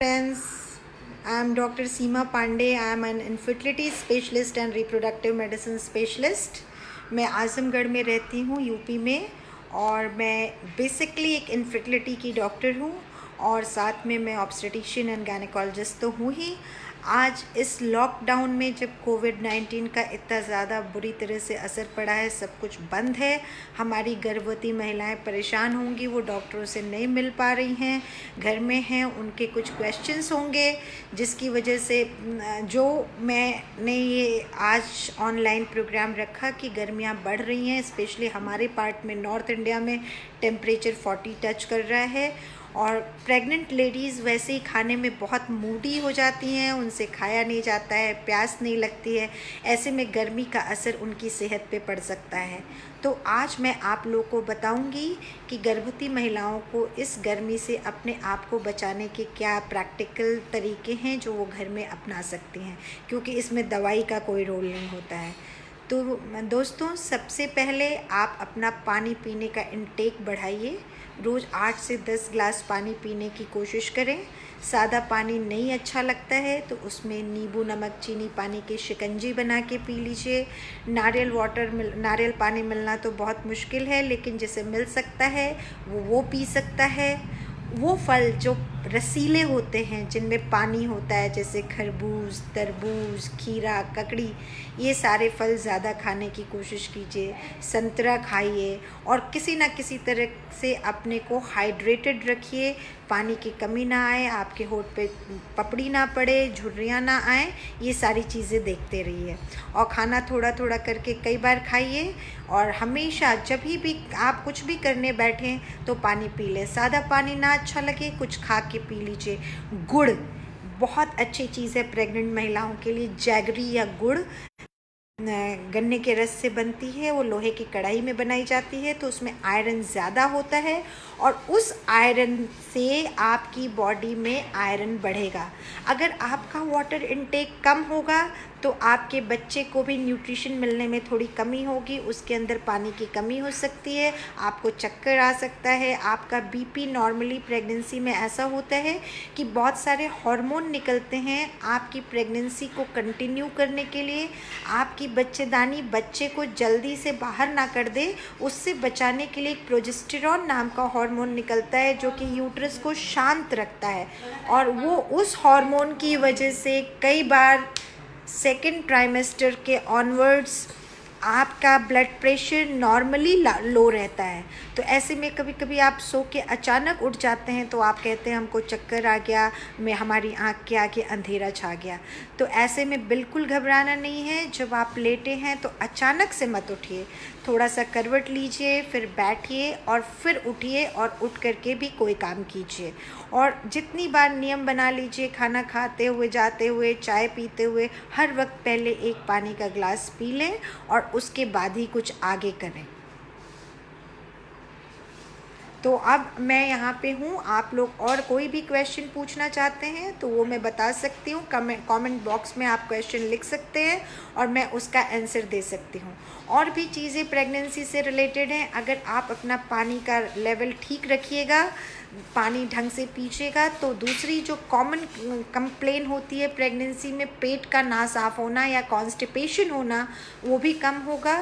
Friends, I am Dr. Seema Pandey. I am an infertility specialist and reproductive medicine specialist. मैं आजमगढ़ में रहती हूँ UP में और मैं बेसिकली एक इनफर्टिलिटी की डॉक्टर हूँ और साथ में मैं ऑब्स्टेट्रिशियन एंड गायनेकोलॉजिस्ट तो हूँ ही। आज इस लॉकडाउन में जब कोविड-19 का इतना ज़्यादा बुरी तरह से असर पड़ा है, सब कुछ बंद है, हमारी गर्भवती महिलाएं परेशान होंगी, वो डॉक्टरों से नहीं मिल पा रही हैं, घर में हैं, उनके कुछ क्वेश्चंस होंगे जिसकी वजह से जो मैंने ये आज ऑनलाइन प्रोग्राम रखा कि गर्मियाँ बढ़ रही हैं, स्पेशली हमारे पार्ट में नॉर्थ इंडिया में टेम्परेचर 40 टच कर रहा है और प्रेग्नेंट लेडीज़ वैसे ही खाने में बहुत मूडी हो जाती हैं, उनसे खाया नहीं जाता है, प्यास नहीं लगती है, ऐसे में गर्मी का असर उनकी सेहत पे पड़ सकता है। तो आज मैं आप लोग को बताऊंगी कि गर्भवती महिलाओं को इस गर्मी से अपने आप को बचाने के क्या प्रैक्टिकल तरीके हैं जो वो घर में अपना सकती हैं, क्योंकि इसमें दवाई का कोई रोल नहीं होता है। तो दोस्तों, सबसे पहले आप अपना पानी पीने का इंटेक बढ़ाइए। रोज़ 8 से 10 ग्लास पानी पीने की कोशिश करें। सादा पानी नहीं अच्छा लगता है तो उसमें नींबू नमक चीनी पानी की शिकंजी बना के पी लीजिए। नारियल पानी मिलना तो बहुत मुश्किल है, लेकिन जिसे मिल सकता है वो पी सकता है। वो फल जो रसीले होते हैं, जिनमें पानी होता है, जैसे खरबूज, तरबूज, खीरा, ककड़ी, ये सारे फल ज़्यादा खाने की कोशिश कीजिए। संतरा खाइए और किसी ना किसी तरह से अपने को हाइड्रेटेड रखिए, पानी की कमी ना आए, आपके होठ पे पपड़ी ना पड़े, झुर्रियाँ ना आए, ये सारी चीज़ें देखते रहिए। और खाना थोड़ा थोड़ा करके कई बार खाइए और हमेशा जब भी आप कुछ भी करने बैठें तो पानी पी लें। सादा पानी ना अच्छा लगे, कुछ खा के पी लीजिए। गुड़ बहुत अच्छी चीज़ है प्रेग्नेंट महिलाओं के लिए। जैगरी या गुड़ गन्ने के रस से बनती है, वो लोहे की कढ़ाई में बनाई जाती है, तो उसमें आयरन ज़्यादा होता है और उस आयरन से आपकी बॉडी में आयरन बढ़ेगा। अगर आपका वाटर इनटेक कम होगा तो आपके बच्चे को भी न्यूट्रिशन मिलने में थोड़ी कमी होगी, उसके अंदर पानी की कमी हो सकती है, आपको चक्कर आ सकता है, आपका बीपी नॉर्मली प्रेगनेंसी में ऐसा होता है कि बहुत सारे हार्मोन निकलते हैं आपकी प्रेगनेंसी को कंटिन्यू करने के लिए, आपकी बच्चेदानी बच्चे को जल्दी से बाहर ना कर दे, उससे बचाने के लिए एक प्रोजेस्टेरॉन नाम का हार्मोन निकलता है जो कि यूट्रस को शांत रखता है और वो उस हार्मोन की वजह से कई बार सेकेंड ट्राइमेस्टर के ऑनवर्ड्स आपका ब्लड प्रेशर नॉर्मली लो रहता है। तो ऐसे में कभी कभी आप सो के अचानक उठ जाते हैं तो आप कहते हैं हमको चक्कर आ गया, हमारी आँख के आगे अंधेरा छा गया। तो ऐसे में बिल्कुल घबराना नहीं है। जब आप लेटे हैं तो अचानक से मत उठिए, थोड़ा सा करवट लीजिए, फिर बैठिए और फिर उठिए और उठ करके भी कोई काम कीजिए। और जितनी बार नियम बना लीजिए, खाना खाते हुए, जाते हुए, चाय पीते हुए, हर वक्त पहले एक पानी का ग्लास पी लें और उसके बाद ही कुछ आगे करें। तो अब मैं यहाँ पे हूँ, आप लोग और कोई भी क्वेश्चन पूछना चाहते हैं तो वो मैं बता सकती हूँ। कमेंट बॉक्स में आप क्वेश्चन लिख सकते हैं और मैं उसका आंसर दे सकती हूँ। और भी चीज़ें प्रेगनेंसी से रिलेटेड हैं। अगर आप अपना पानी का लेवल ठीक रखिएगा, पानी ढंग से पीजिएगा, तो दूसरी जो कॉमन कंप्लेन होती है प्रेगनेंसी में, पेट का ना साफ़ होना या कॉन्स्टिपेशन होना, वो भी कम होगा,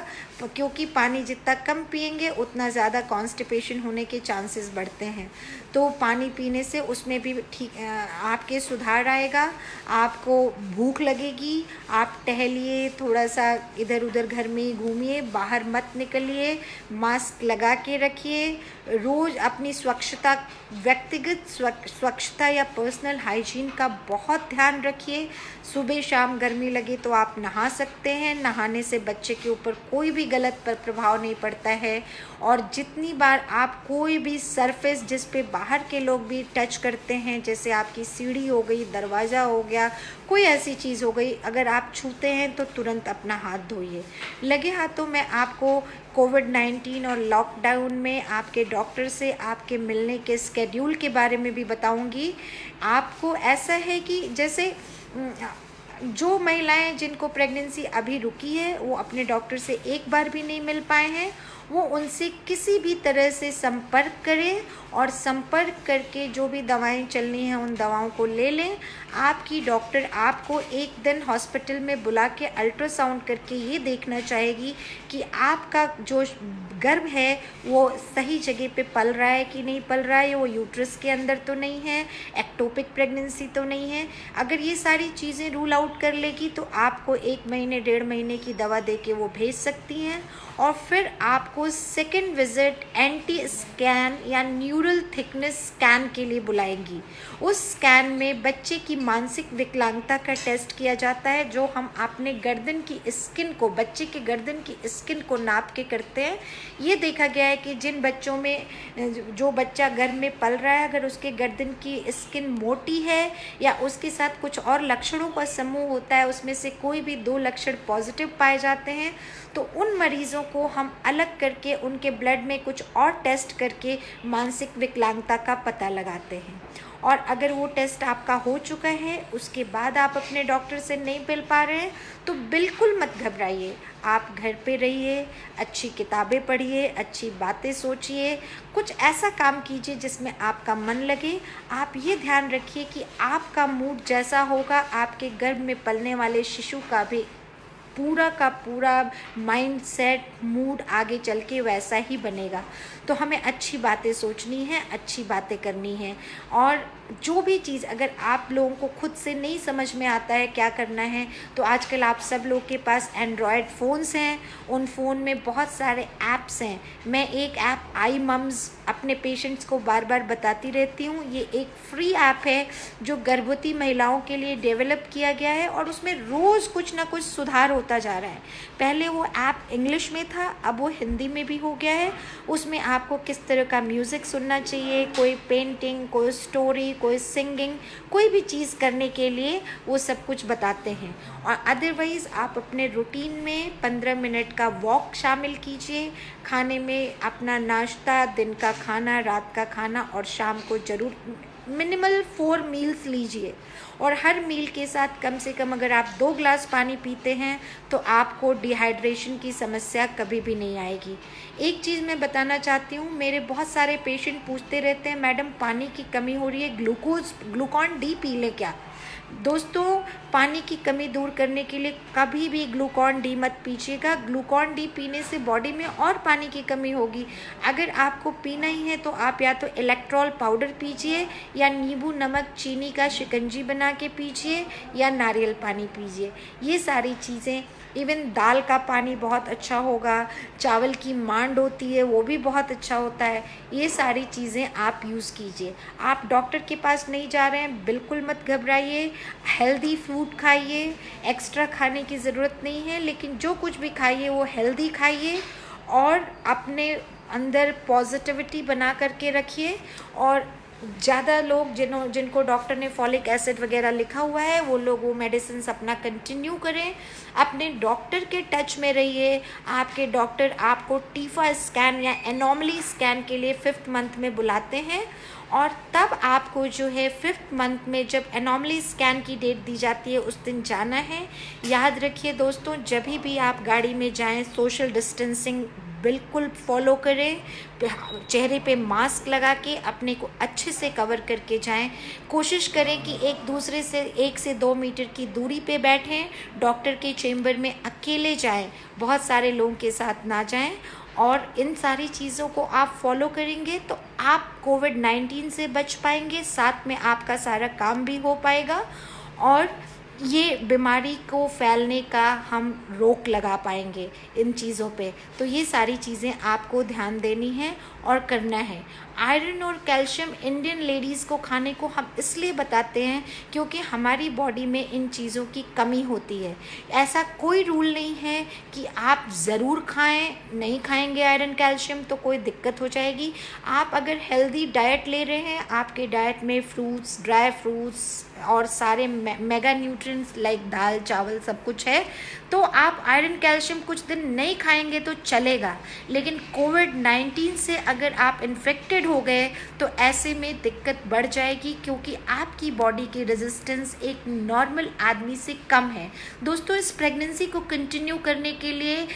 क्योंकि पानी जितना कम पिएंगे उतना ज़्यादा कॉन्स्टिपेशन होने के चांसेस बढ़ते हैं। तो पानी पीने से उसमें भी ठीक आपके सुधार आएगा, आपको भूख लगेगी, आप टहलिए, थोड़ा सा इधर उधर घर में ही घूमिए, बाहर मत निकलिए, मास्क लगा के रखिए, रोज़ अपनी स्वच्छता, व्यक्तिगत स्वच्छता या पर्सनल हाइजीन का बहुत ध्यान रखिए। सुबह शाम गर्मी लगे तो आप नहा सकते हैं, नहाने से बच्चे के ऊपर कोई भी गलत प्रभाव नहीं पड़ता है। और जितनी बार आप कोई भी सरफेस जिस पे बाहर के लोग भी टच करते हैं, जैसे आपकी सीढ़ी हो गई, दरवाज़ा हो गया, कोई ऐसी चीज़ हो गई, अगर आप छूते हैं तो तुरंत अपना हाथ धोइए। लगे हाथों में आपको कोविड-19 और लॉकडाउन में आपके डॉक्टर से आपके मिलने के स्केड्यूल के बारे में भी बताऊंगी। आपको ऐसा है कि जैसे जो महिलाएं जिनको प्रेगनेंसी अभी रुकी है वो अपने डॉक्टर से एक बार भी नहीं मिल पाए हैं, वो उनसे किसी भी तरह से संपर्क करें और संपर्क करके जो भी दवाएं चलनी हैं उन दवाओं को ले लें। आपकी डॉक्टर आपको एक दिन हॉस्पिटल में बुला के अल्ट्रासाउंड करके ये देखना चाहेगी कि आपका जो गर्भ है वो सही जगह पे पल रहा है कि नहीं पल रहा है, वो यूट्रस के अंदर तो नहीं है, एक्टोपिक प्रेगनेंसी तो नहीं है। अगर ये सारी चीज़ें रूल आउट कर लेगी तो आपको 1 महीने 1.5 महीने की दवा दे के वो भेज सकती हैं और फिर आपको सेकेंड विजिट एंटी स्कैन या न्यूरल थिकनेस स्कैन के लिए बुलाएंगी। उस स्कैन में बच्चे की मानसिक विकलांगता का टेस्ट किया जाता है, जो हम अपने गर्दन की स्किन को, बच्चे के गर्दन की स्किन को नाप के करते हैं। ये देखा गया है कि जिन बच्चों में, जो बच्चा गर्भ में पल रहा है, अगर उसके गर्दन की स्किन मोटी है या उसके साथ कुछ और लक्षणों का समूह होता है, उसमें से कोई भी 2 लक्षण पॉजिटिव पाए जाते हैं, तो उन मरीज़ों को हम अलग करके उनके ब्लड में कुछ और टेस्ट करके मानसिक विकलांगता का पता लगाते हैं। और अगर वो टेस्ट आपका हो चुका है, उसके बाद आप अपने डॉक्टर से नहीं मिल पा रहे हैं, तो बिल्कुल मत घबराइए। आप घर पे रहिए, अच्छी किताबें पढ़िए, अच्छी बातें सोचिए, कुछ ऐसा काम कीजिए जिसमें आपका मन लगे। आप ये ध्यान रखिए कि आपका मूड जैसा होगा, आपके गर्भ में पलने वाले शिशु का भी पूरा का पूरा माइंड सेट, मूड आगे चल के वैसा ही बनेगा। तो हमें अच्छी बातें सोचनी है, अच्छी बातें करनी है। और जो भी चीज़ अगर आप लोगों को खुद से नहीं समझ में आता है क्या करना है, तो आजकल आप सब लोग के पास एंड्रॉयड फ़ोन्स हैं, उन फ़ोन में बहुत सारे ऐप्स हैं। मैं एक ऐप आई मम्स अपने पेशेंट्स को बार बार बताती रहती हूँ। ये एक फ्री ऐप है जो गर्भवती महिलाओं के लिए डेवलप किया गया है और उसमें रोज़ कुछ ना कुछ सुधार होता जा रहा है। पहले वो ऐप इंग्लिश में था, अब वो हिंदी में भी हो गया है। उसमें आपको किस तरह का म्यूज़िक सुनना चाहिए, कोई पेंटिंग, कोई स्टोरी, कोई सिंगिंग, कोई भी चीज़ करने के लिए वो सब कुछ बताते हैं। और अदरवाइज़ आप अपने रूटीन में 15 मिनट का वॉक शामिल कीजिए। खाने में अपना नाश्ता, दिन का खाना, रात का खाना और शाम को ज़रूर मिनिमल 4 मील्स लीजिए। और हर मील के साथ कम से कम अगर आप 2 ग्लास पानी पीते हैं तो आपको डिहाइड्रेशन की समस्या कभी भी नहीं आएगी। एक चीज़ मैं बताना चाहती हूँ, मेरे बहुत सारे पेशेंट पूछते रहते हैं, मैडम पानी की कमी हो रही है, ग्लूकॉन डी पी लें क्या? दोस्तों, पानी की कमी दूर करने के लिए कभी भी ग्लूकॉन डी मत पीजिएगा। ग्लूकॉन डी पीने से बॉडी में और पानी की कमी होगी। अगर आपको पीना ही है तो आप या तो इलेक्ट्रॉल पाउडर पीजिए या नींबू नमक चीनी का शिकंजी बना के पीजिए या नारियल पानी पीजिए। ये सारी चीज़ें, इवन दाल का पानी बहुत अच्छा होगा, चावल की मांड होती है वो भी बहुत अच्छा होता है। ये सारी चीज़ें आप यूज़ कीजिए। आप डॉक्टर के पास नहीं जा रहे हैं, बिल्कुल मत घबराइए। हेल्दी फूड खाइए, एक्स्ट्रा खाने की ज़रूरत नहीं है, लेकिन जो कुछ भी खाइए वो हेल्दी खाइए और अपने अंदर पॉजिटिविटी बना करके रखिए। और ज़्यादा लोग जिनको डॉक्टर ने फॉलिक एसिड वगैरह लिखा हुआ है, वो लोग वो मेडिसिन अपना कंटिन्यू करें। अपने डॉक्टर के टच में रहिए। आपके डॉक्टर आपको टीफा स्कैन या एनॉमली स्कैन के लिए 5th मंथ में बुलाते हैं और तब आपको जो है 5th मंथ में जब एनॉमली स्कैन की डेट दी जाती है उस दिन जाना है। याद रखिए दोस्तों, जब भी आप गाड़ी में जाएं सोशल डिस्टेंसिंग बिल्कुल फॉलो करें। चेहरे पे मास्क लगा के अपने को अच्छे से कवर करके जाएं। कोशिश करें कि एक दूसरे से 1 से 2 मीटर की दूरी पे बैठें। डॉक्टर के चेम्बर में अकेले जाएं, बहुत सारे लोगों के साथ ना जाएं। और इन सारी चीज़ों को आप फॉलो करेंगे तो आप कोविड-19 से बच पाएंगे, साथ में आपका सारा काम भी हो पाएगा और ये बीमारी को फैलने का हम रोक लगा पाएंगे इन चीज़ों पे। तो ये सारी चीज़ें आपको ध्यान देनी है और करना है। आयरन और कैल्शियम इंडियन लेडीज़ को खाने को हम इसलिए बताते हैं क्योंकि हमारी बॉडी में इन चीज़ों की कमी होती है। ऐसा कोई रूल नहीं है कि आप ज़रूर खाएं, नहीं खाएंगे आयरन कैल्शियम तो कोई दिक्कत हो जाएगी। आप अगर हेल्दी डाइट ले रहे हैं, आपके डाइट में फ्रूट्स, ड्राई फ्रूट्स, और सारे मेगा न्यूट्रिएंट्स लाइक दाल चावल सब कुछ है। तो आप आयरन कैल्शियम कुछ दिन नहीं खाएंगे तो चलेगा, लेकिन कोविड-19 से अगर आप इन्फेक्टेड हो गए तो ऐसे में दिक्कत बढ़ जाएगी, क्योंकि आपकी बॉडी की रेजिस्टेंस एक नॉर्मल आदमी से कम है। दोस्तों, इस प्रेगनेंसी को कंटिन्यू करने के लिए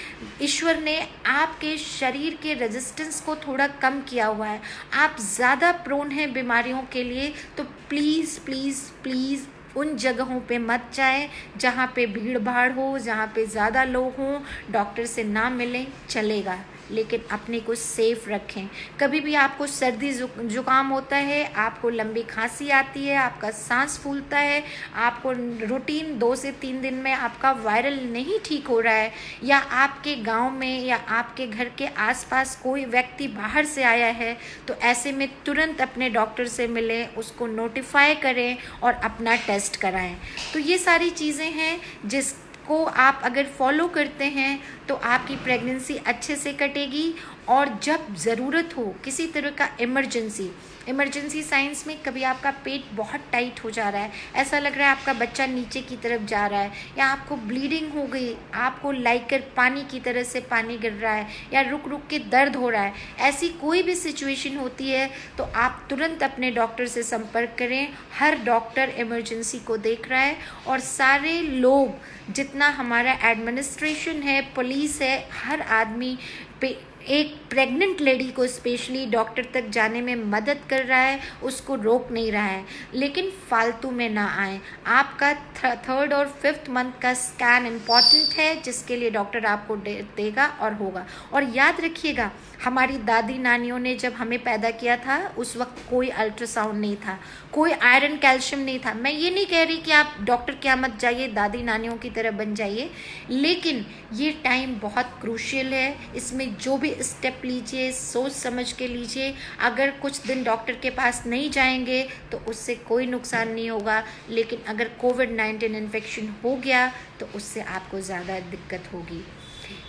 ईश्वर ने आपके शरीर के रेजिस्टेंस को थोड़ा कम किया हुआ है। आप ज़्यादा प्रोन हैं बीमारियों के लिए, तो प्लीज़ प्लीज़ प्लीज़ उन जगहों पे मत जाएं जहाँ पे भीड़ भाड़ हो, जहाँ पे ज़्यादा लोग हों। डॉक्टर से ना मिलें चलेगा, लेकिन अपने को सेफ रखें। कभी भी आपको सर्दी जुकाम होता है, आपको लंबी खांसी आती है, आपका सांस फूलता है, आपको रूटीन 2 से 3 दिन में आपका वायरल नहीं ठीक हो रहा है, या आपके गांव में या आपके घर के आसपास कोई व्यक्ति बाहर से आया है, तो ऐसे में तुरंत अपने डॉक्टर से मिलें, उसको नोटिफाई करें और अपना टेस्ट कराएं। तो ये सारी चीज़ें हैं जिसको आप अगर फॉलो करते हैं तो आपकी प्रेगनेंसी अच्छे से कटेगी। और जब ज़रूरत हो किसी तरह का इमरजेंसी साइंस में, कभी आपका पेट बहुत टाइट हो जा रहा है, ऐसा लग रहा है आपका बच्चा नीचे की तरफ जा रहा है, या आपको ब्लीडिंग हो गई, आपको लाइकर पानी की तरह से पानी गिर रहा है, या रुक रुक के दर्द हो रहा है, ऐसी कोई भी सिचुएशन होती है तो आप तुरंत अपने डॉक्टर से संपर्क करें। हर डॉक्टर इमरजेंसी को देख रहा है, और सारे लोग, जितना हमारा एडमिनिस्ट्रेशन है, पुलिस है, हर आदमी पे एक प्रेग्नेंट लेडी को स्पेशली डॉक्टर तक जाने में मदद कर रहा है, उसको रोक नहीं रहा है। लेकिन फालतू में ना आए। आपका 3rd और 5th मंथ का स्कैन इम्पॉर्टेंट है, जिसके लिए डॉक्टर आपको देगा और होगा। और याद रखिएगा, हमारी दादी नानियों ने जब हमें पैदा किया था उस वक्त कोई अल्ट्रासाउंड नहीं था, कोई आयरन कैल्शियम नहीं था। मैं ये नहीं कह रही कि आप डॉक्टर के यहाँ मत जाइए, दादी नानियों की तरह बन जाइए, लेकिन ये टाइम बहुत क्रूशियल है। इसमें जो भी स्टेप लीजिए सोच समझ के लीजिए। अगर कुछ दिन डॉक्टर के पास नहीं जाएंगे तो उससे कोई नुकसान नहीं होगा, लेकिन अगर कोविड-19 इन्फेक्शन हो गया तो उससे आपको ज़्यादा दिक्कत होगी।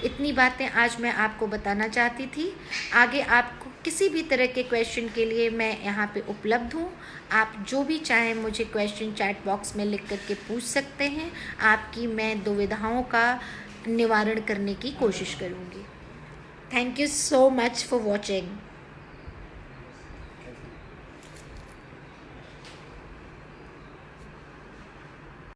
इतनी बातें आज मैं आपको बताना चाहती थी। आगे आपको किसी भी तरह के क्वेश्चन के लिए मैं यहाँ पे उपलब्ध हूँ। आप जो भी चाहें मुझे क्वेश्चन चैट बॉक्स में लिख करके पूछ सकते हैं। आपकी मैं दुविधाओं का निवारण करने की कोशिश करूँगी। Thank you so much for watching.